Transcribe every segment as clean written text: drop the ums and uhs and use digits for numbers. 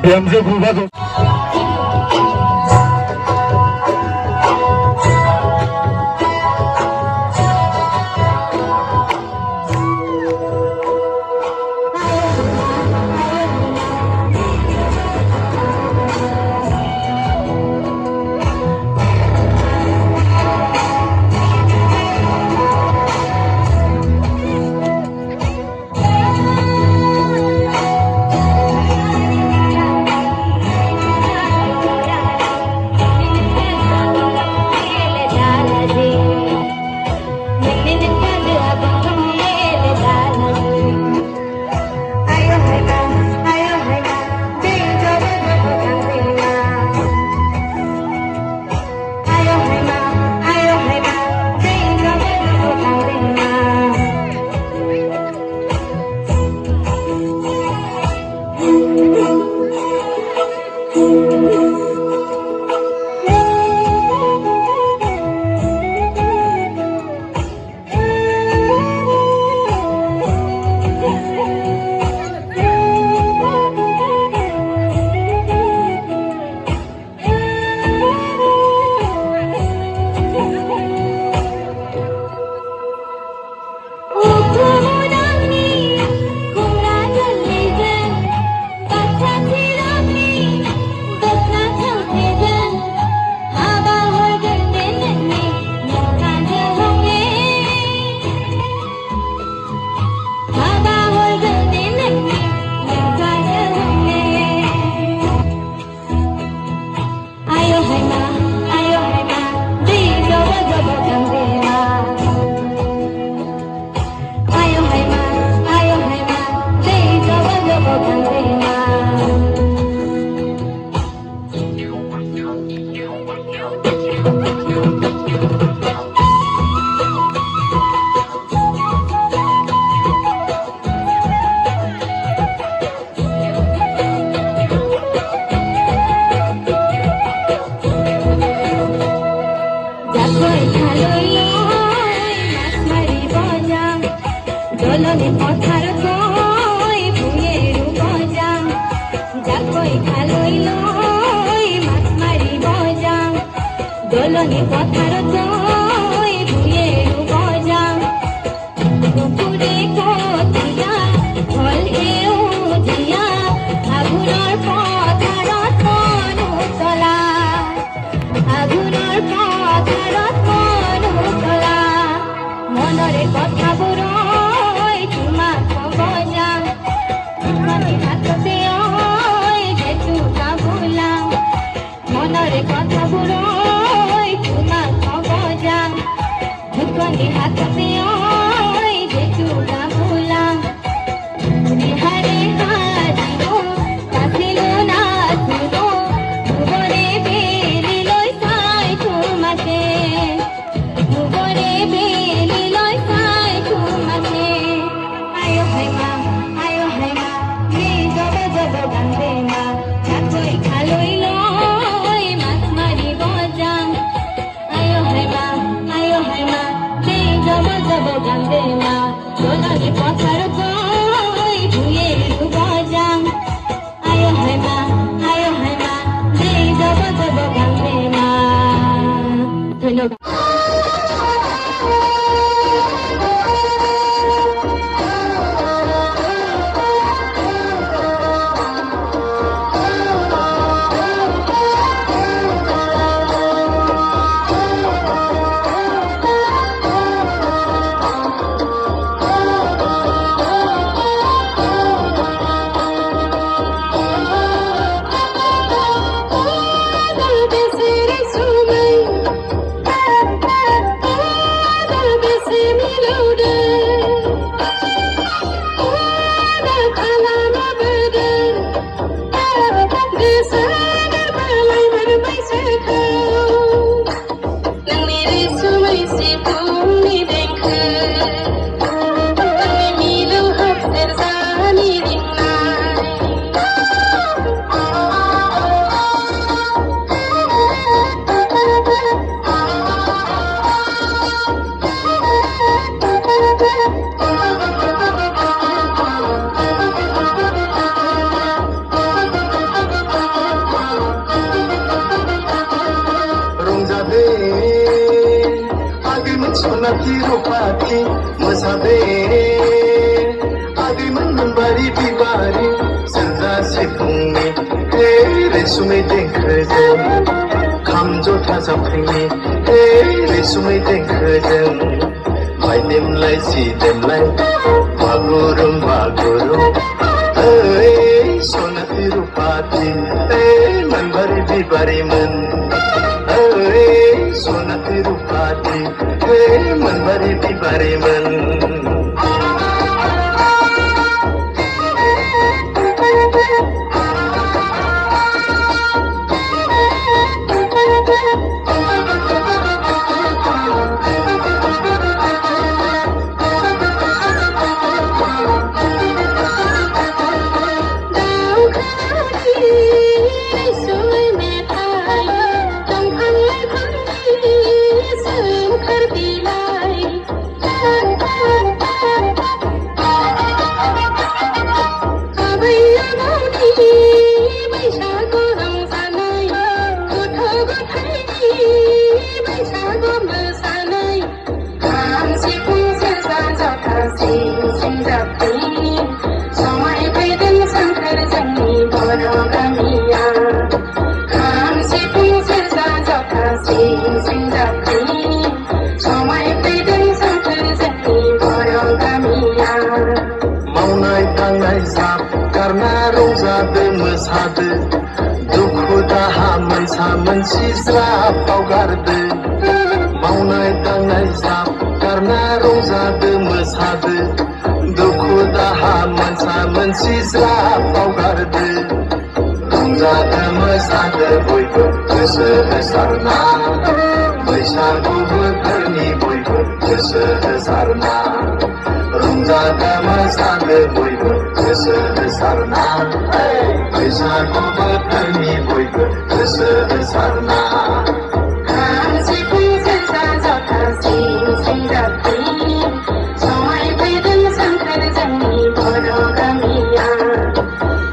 Yang berubah tuh. দোলনে কথার তোই ধুয়ে বজা পুকুরে কতিয়া ফল এও দিয়া আগুনের পথারত মনুতলা আগুনের পথারত মনুতলা মনরে কথা বড়ই তোমা বজা মনে হাততে ওই যেটু না ভুলাম মনরে কথা বড়ই হাত পেয় যেটু না ভুলাম বিহারে হারিও কাছিল না তুলো ভুবনে বেলি লই সাই তোমাকে ভুবনে বেলি লই সাই তোমাকে আয়ো হাই মা হে জব জব গান্দে মা চাকই খালই লই মাছ মারি বজাম আয়ো হাই মা रैसुमै देंखोजों खाम जथा जाबख्रिंनि रैसुमै देंखोजों माइदेमलाय सिदेमलाय मागुरुम मागुरुम सनाथि रुपाथि मोनबारि बिबारिमोन सनाथि रुपाथि मोनबारि बिबारिमोन मावनाय दांनाय जाब गारना रंजादो मोसादो दुखु दाहा मोनसा मोनसि ज्राब बावगारदो मावनाय दांनाय जाब गारना रंजादो मोसादो दुखु दाहा मोनसा मोनसि ज्राब बावगारदो रंजादो मोसादो बयबो गोसो होसारना बैसागु बोथोरनि बयबो गोसो होसारना रंजादो मोसादो बयबो गोसो होसारना बैसागु बोथोरनि बयबो गोसो होसारना खाम सिफुं सेरजा जथा सिं जाबख्रि समायफैदों सोमखोर जोंनि बर' गामिया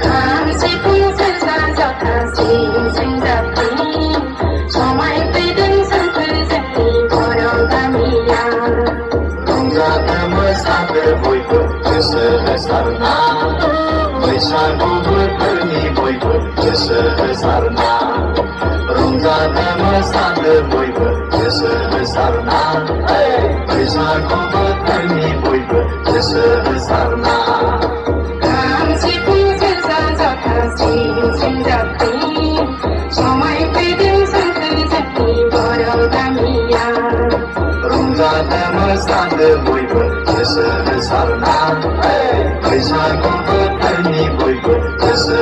खाम सिफुं सेरजा जथा सिं जाबख्रि समायफैदों सोमखोर जोंनि बर' गामिया रंजादो मोसादो बयबो गोसो होसारना बैसागु बोथोरनि बयबो गोसो होसारना रंजादो मोसादो बयबो गोसो होसारना बैसागु बोथोरनि बयबो गोसो होसारना खाम सिफुं सेरजा जथा सिं जाबख्रि समायफैदों सोमखोर जोंनि बर' गामिया रंजादो मोसादो बयबो गोसो होसारना बैसागु बोथोरनि बयबो गोसो